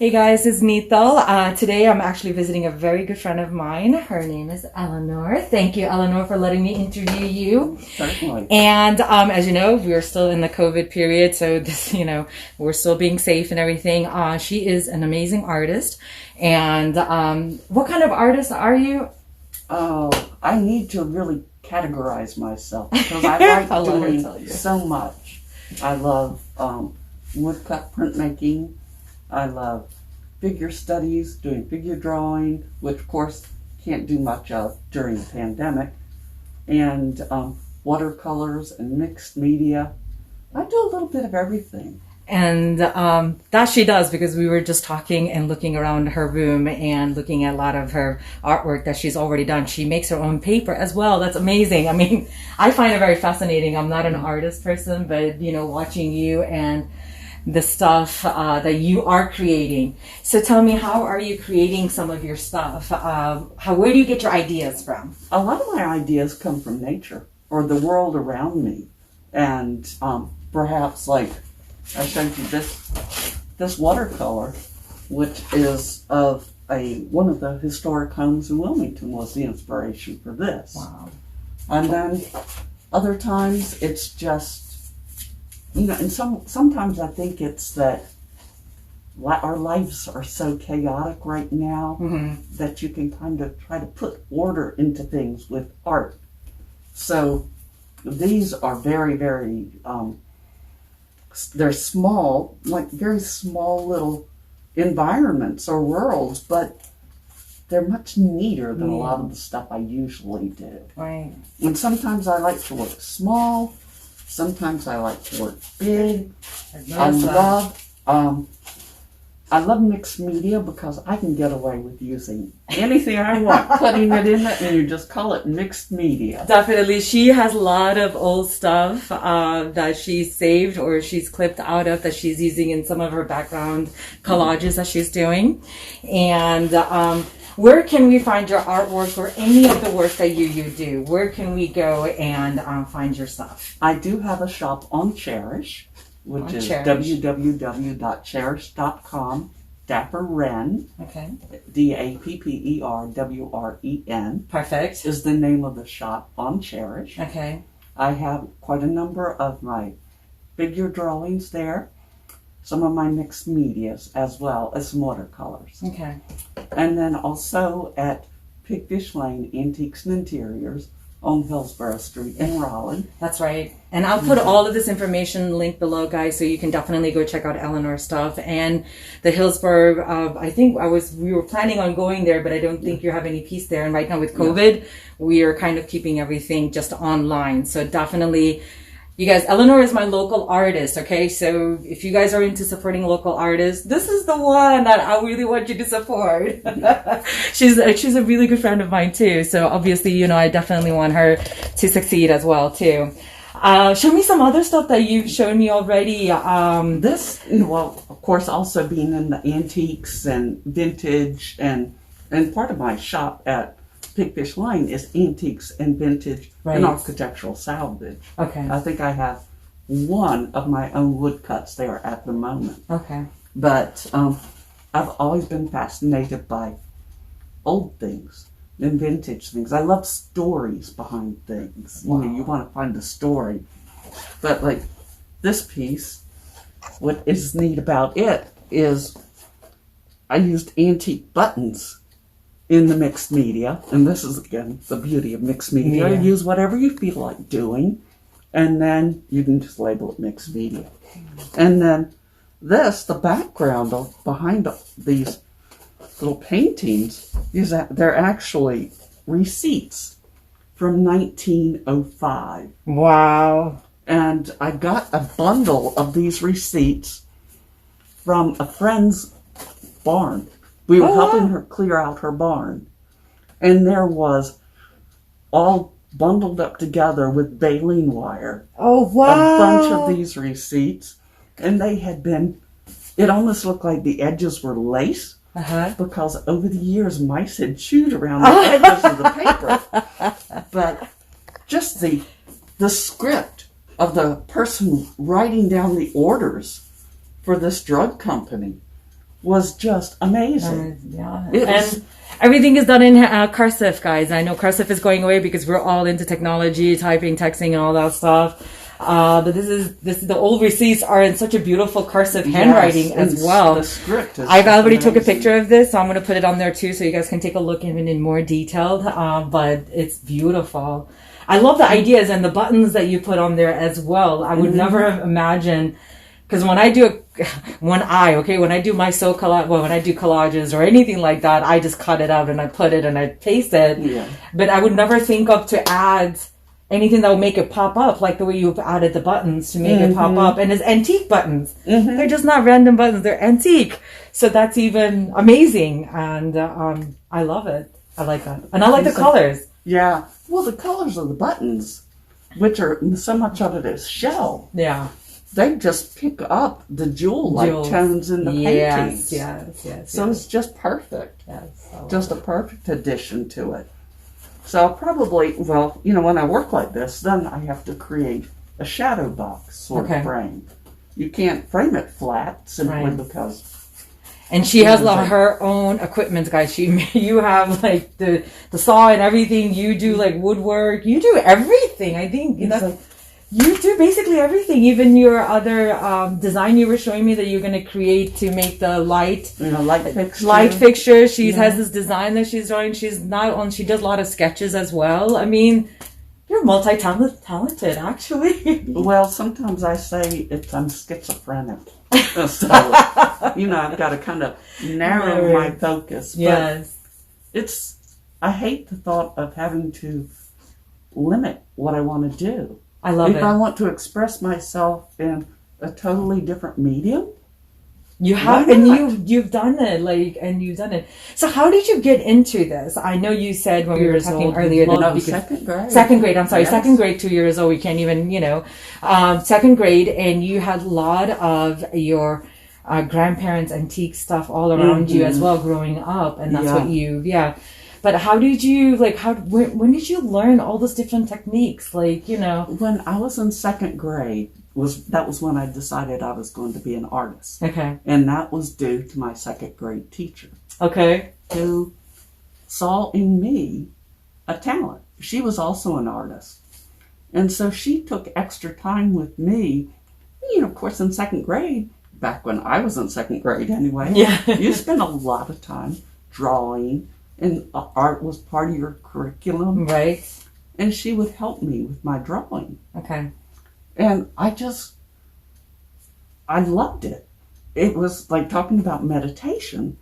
Hey guys, it's Nito. Today I'm actually visiting a very good friend of mine. Her name is Eleanor. Thank you, Eleanor, for letting me interview you. Certainly. And as you know, we're still in the COVID period, so this, we're still being safe and everything. She is an amazing artist. And what kind of artist are you? I need to really categorize myself because I like doing so much. I love woodcut printmaking. I love figure studies, doing figure drawing, which of course can't do much of during the pandemic, and watercolors and mixed media. I do a little bit of everything. And that she does, because we were just talking and looking around her room and looking at a lot of her artwork that she's already done. She makes her own paper as well. That's amazing. I mean, I find it very fascinating. I'm not an artist person, but watching you and the stuff that you are creating. So tell me, how are you creating some of your stuff? Where do you get your ideas from? A lot of my ideas come from nature or the world around me. And perhaps, like, I showed you this watercolor, which is of one of the historic homes in Wilmington, was the inspiration for this. Wow. And then other times it's just, and sometimes I think it's that our lives are so chaotic right now that you can kind of try to put order into things with art. So these are very, very, they're small, like very small little environments or worlds, but they're much neater than a lot of the stuff I usually do. Right. And sometimes I like to work small. Sometimes I like to work big. I love mixed media because I can get away with using anything I want, putting it in it, and you just call it mixed media. Definitely. She has a lot of old stuff that she's saved or she's clipped out of that she's using in some of her background collages that she's doing. And where can we find your artwork or any of the work that you do? Where can we go and find your stuff? I do have a shop on Cherish, which is www.cherish.com. Dapper Wren, okay. DAPPERWREN. Perfect. Is the name of the shop on Cherish. Okay. I have quite a number of my figure drawings there, some of my mixed medias, as well as some watercolors. Okay. And then also at Pigfish Lane Antiques and Interiors on Hillsborough Street in Raleigh. That's right. And I'll put all of this information linked below, guys, so you can definitely go check out Eleanor's stuff. And the Hillsborough, I think we were planning on going there, but I don't think you have any piece there. And right now with COVID, we are kind of keeping everything just online. So definitely, you guys, Eleanor is my local artist, okay? So if you guys are into supporting local artists, this is the one that I really want you to support. She's a really good friend of mine too. So obviously, I definitely want her to succeed as well too. Show me some other stuff that you've shown me already. Of course, also being in the antiques and vintage and part of my shop at Pigfish Lane is antiques and vintage and architectural salvage. Okay. I think I have one of my own woodcuts there at the moment. Okay. But I've always been fascinated by old things and vintage things. I love stories behind things. Wow. You want to find the story. But like this piece, what is neat about it is I used antique buttons in the mixed media, and this is again the beauty of mixed media. You use whatever you feel like doing, and then you can just label it mixed media. And then the background behind these little paintings is that they're actually receipts from 1905. Wow. And I got a bundle of these receipts from a friend's barn. We were helping her clear out her barn. And there was, all bundled up together with baling wire, oh, wow, a bunch of these receipts. And they had been, it almost looked like the edges were lace. Because over the years, mice had chewed around the edges of the paper. But just the script of the person writing down the orders for this drug company was just amazing. Yeah. It And was- everything is done in cursive, guys. I know cursive is going away because we're all into technology, typing, texting, and all that stuff. But this is the old receipts are in such a beautiful cursive handwriting Yes, as and well. The script is I've already took a amazing. picture of this, so I'm going to put it on there too, so you guys can take a look even in more detailed. But it's beautiful. I love the ideas and the buttons that you put on there as well. I would never have imagined, because when I do when I do my when I do collages or anything like that, I just cut it out and I put it and I paste it. Yeah. But I would never think up to add anything that will make it pop up, like the way you've added the buttons to make it pop up. And it's antique buttons. They're just not random buttons. They're antique. So that's even amazing. And I love it. I like that. And I like the colors. Yeah. Well, the colors of the buttons, which are so much of it is shell, Yeah. they just pick up the jewel-like Jewels. tones in the paintings. Yes. So it's just perfect. yes. Just a perfect addition to it. So probably, when I work like this, then I have to create a shadow box sort of frame. You can't frame it flat simply Right. because... And she has her own equipment, guys. You have like the saw and everything. You do like woodwork. You do everything. I think you do basically everything. Even your other design you were showing me that you're going to create to make the light fixture. She has this design that she's drawing. She does a lot of sketches as well. I mean, you're multi-talented, actually. Well, sometimes I say I'm schizophrenic. So, I've got to kind of narrow my focus. But Yes. I hate the thought of having to limit what I want to do. I love it. If I want to express myself in a totally different medium, you have, why and not? you've done it. So how did you get into this? I know you said when we were talking earlier that second grade. Second grade, I'm sorry, Yes. second grade, 2 years old. We can't even, second grade, and you had a lot of your grandparents' antique stuff all around you as well growing up, and that's what But how did you, when did you learn all those different techniques? When I was in second grade, that was when I decided I was going to be an artist. Okay. And that was due to my second grade teacher, Okay. who saw in me a talent. She was also an artist. And so she took extra time with me. Of course, in second grade, back when I was in second grade anyway, you spent a lot of time drawing, and art was part of your curriculum. Right. And she would help me with my drawing. Okay. And I loved it. It was like talking about meditation.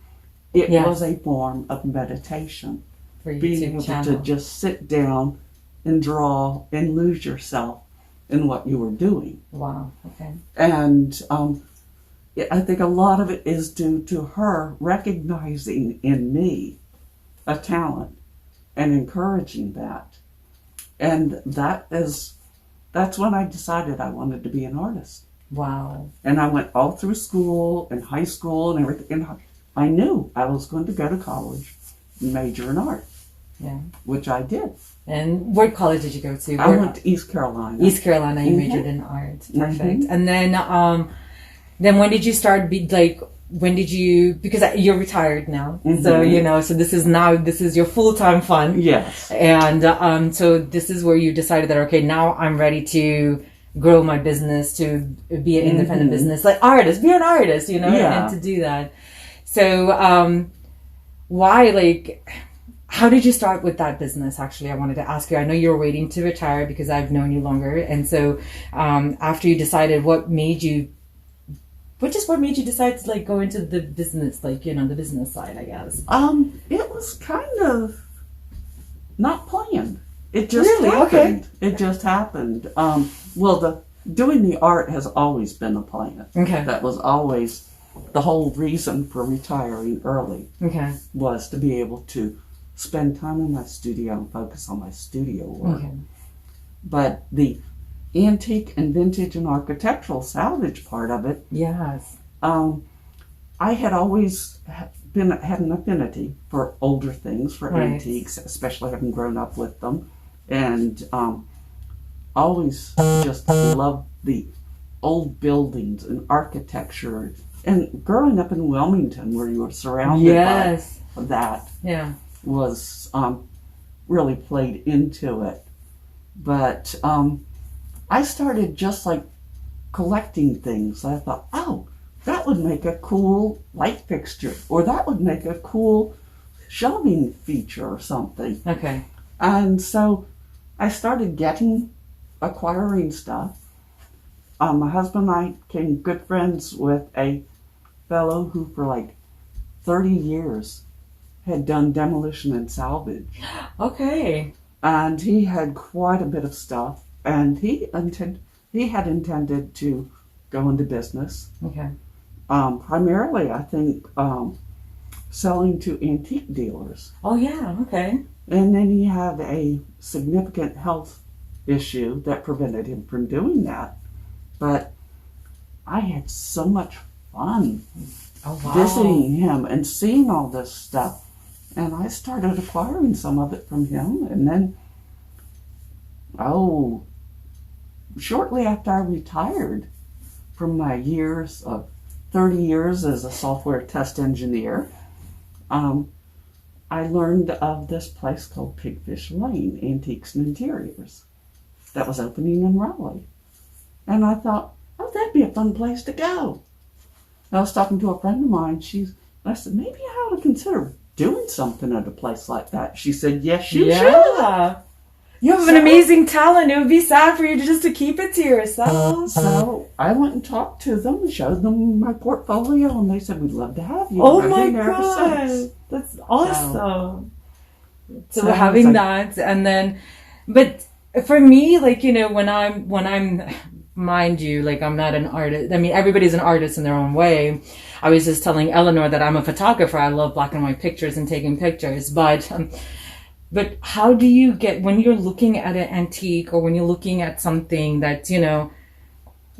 It was a form of meditation. For you Being able to just sit down and draw and lose yourself in what you were doing. Wow. Okay. And I think a lot of it is due to her recognizing in me a talent and encouraging that. And that's when I decided I wanted to be an artist. Wow. And I went all through school and high school and everything. And I knew I was going to go to college and major in art. Yeah. Which I did. And what college did you go to? I went to East Carolina. East Carolina, you majored in art. Perfect. And then when did you start because you're retired now. So, so this is your full-time fun. Yes. And so this is where you decided that, okay, now I'm ready to grow my business, to be an independent business, like artist, be an artist, and to do that. So, how did you start with that business? Actually, I wanted to ask you, I know you were waiting to retire because I've known you longer. And so, after you decided, what made you decide to go into the business, the business side, I guess? It was kind of not planned. It just happened. It just happened. Doing the art has always been a plan. Okay. That was always the whole reason for retiring early. Okay. Was to be able to spend time in my studio and focus on my studio work. Okay. But the antique and vintage and architectural salvage part of it, yes, I had always had an affinity for older things, for antiques, especially having grown up with them, and always just loved the old buildings and architecture, And growing up in Wilmington, where you were surrounded Yes. by that, Yeah. was really played into it. But I started just like collecting things. I thought, oh, that would make a cool light fixture, or that would make a cool shelving feature or something. Okay. And so I started acquiring stuff. My husband and I became good friends with a fellow who for like 30 years had done demolition and salvage. Okay. And he had quite a bit of stuff, and he had intended to go into business. Okay. Primarily, I think, selling to antique dealers. Oh, yeah. Okay. And then he had a significant health issue that prevented him from doing that. But I had so much fun visiting him and seeing all this stuff. And I started acquiring some of it from him. And then, shortly after I retired from my years of 30 years as a software test engineer, I learned of this place called Pigfish Lane, Antiques and Interiors, that was opening in Raleigh. And I thought, oh, that'd be a fun place to go. I was talking to a friend of mine. I said, maybe I ought to consider doing something at a place like that. She said, yes, you should. You have an amazing talent. It would be sad for you just to keep it to yourself. So I went and talked to them and showed them my portfolio, and they said, we'd love to have you. Oh my God. That's awesome. So having that, and then, but for me, like, you know, when I'm, mind you, like, I'm not an artist. I mean, everybody's an artist in their own way. I was just telling Eleanor that I'm a photographer. I love black and white pictures and taking pictures, but how do you get, when you're looking at an antique or when you're looking at something that, you know,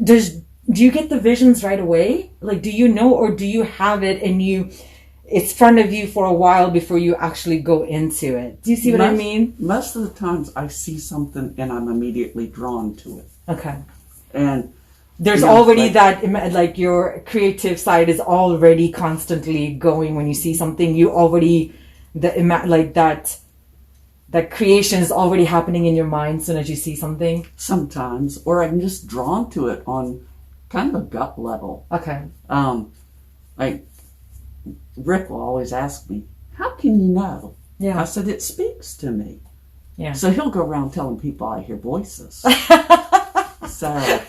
do you get the visions right away? Like, do you know, or do you have it and it's front of you for a while before you actually go into it? Do you see what I mean? Most of the times I see something and I'm immediately drawn to it. Okay. And there's already that, like, your creative side is already constantly going. When you see something, you already, that creation is already happening in your mind as soon as you see something? Sometimes. Or I'm just drawn to it on kind of a gut level. Okay. Like, Rick will always ask me, how can you know? Yeah. I said, it speaks to me. Yeah. So he'll go around telling people I hear voices. So.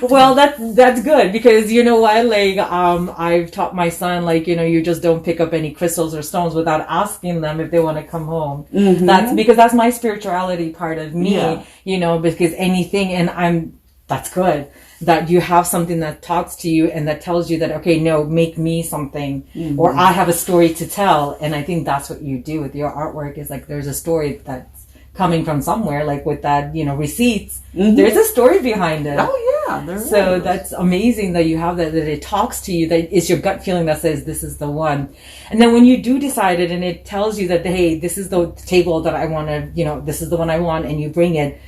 Well, that's good, because you know what, like, I've taught my son, like, you know, you just don't pick up any crystals or stones without asking them if they want to come home. Mm-hmm. That's my spirituality part of me, you know, because anything, and that's good that you have something that talks to you and that tells you that, okay, no, make me something, or I have a story to tell. And I think that's what you do with your artwork, is like, there's a story that's coming from somewhere, like with that, you know, receipts. Mm-hmm. There's a story behind it. Oh yeah, there is. So that's amazing that you have that it talks to you, that is your gut feeling that says this is the one. And then when you do decide it and it tells you that, hey, this is the table that I want to, you know, this is the one I want, and you bring it,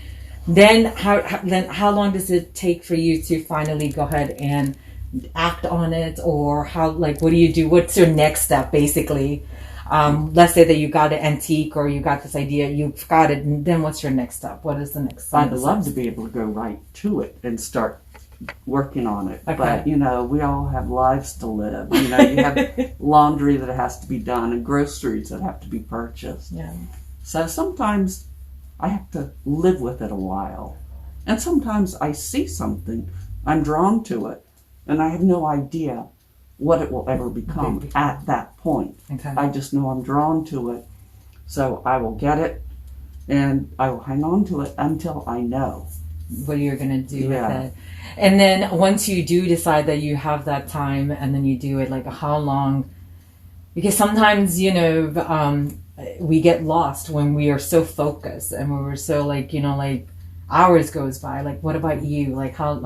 then how long does it take for you to finally go ahead and act on it? Or how, like, what do you do? What's your next step, basically? Let's say that you got an antique or you got this idea, you've got it, and then what's your next step? What is the next step? I'd love to be able to go right to it and start working on it. Okay. But, you know, we all have lives to live. You know, you have laundry that has to be done and groceries that have to be purchased. Yeah. So sometimes I have to live with it a while. And sometimes I see something, I'm drawn to it, and I have no idea what it will ever become at that point. Okay. I just know I'm drawn to it. So I will get it and I will hang on to it until I know what you're going to do with it. And then once you do decide that you have that time and then you do it, like, how long? Because sometimes, you know, we get lost when we are so focused and when we're so, like, you know, like, hours goes by. Like, what about you? Like, how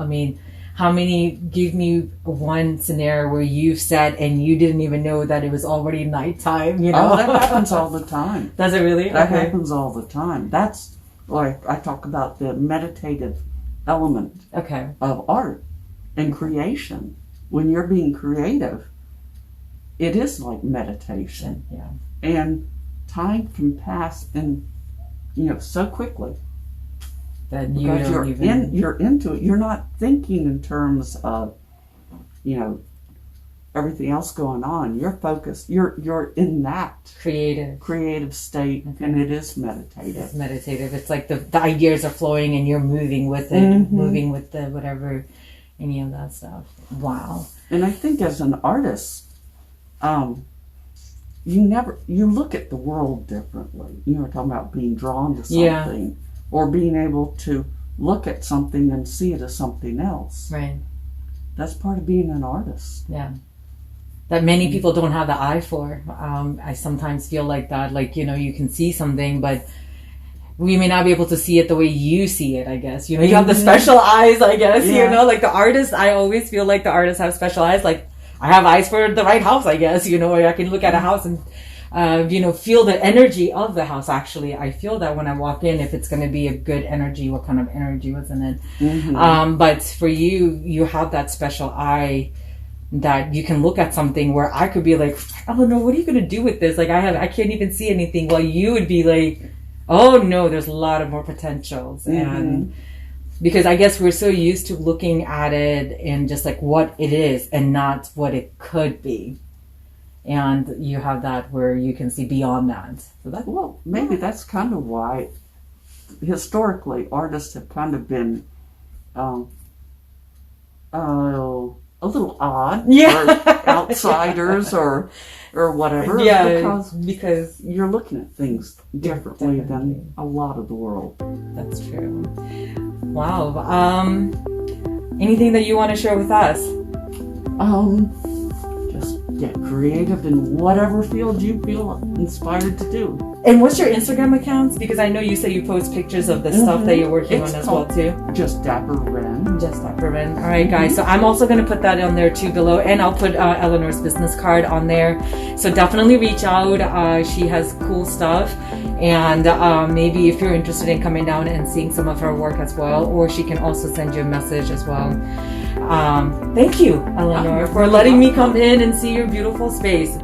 many, give me one scenario where you've sat and you didn't even know that it was already nighttime, you know? Oh, that happens all the time. Does it really? That happens all the time. That's, like, I talk about the meditative element of art and creation. when you're being creative, it is like meditation. Yeah. And time can pass so quickly. That Because you're into it. You're not thinking in terms of, everything else going on. You're focused. You're in that creative state, and it is meditative. It's meditative. It's like the ideas are flowing, and you're moving with it, moving with the whatever, any of that stuff. Wow. And I think as an artist, you look at the world differently. You were talking about being drawn to something, or being able to look at something and see it as something else. Right. That's part of being an artist. Yeah. That many people don't have the eye for. I sometimes feel like that. Like, you can see something, but we may not be able to see it the way you see it, I guess. You have the special eyes, I guess, like the artist. I always feel like the artists have special eyes. Like, I have eyes for the right house, I guess, where I can look at a house and, feel the energy of the house. Actually, I feel that when I walk in, if it's going to be a good energy, what kind of energy was in it. But for you have that special eye that you can look at something where I could be like, oh no, what are you going to do with this? Like, I can't even see anything. While you would be like, oh no, there's a lot of more potentials. And because I guess we're so used to looking at it and just like what it is and not what it could be. And you have that where you can see beyond that. So maybe that's kind of why historically artists have kind of been a little odd, or outsiders, or whatever. Yeah, because you're looking at things differently than a lot of the world. That's true. Wow. Anything that you want to share with us? Just get creative in whatever field you feel inspired to do. And what's your Instagram accounts? Because I know you say you post pictures of the stuff that you're working on as well too. Just Dapper Wren. Just Dapper Wren. All right, guys. So I'm also going to put that on there too below, and I'll put Eleanor's business card on there. So definitely reach out. She has cool stuff, and maybe if you're interested in coming down and seeing some of her work as well, or she can also send you a message as well. Thank you, Eleanor, for letting me come in and see your beautiful space.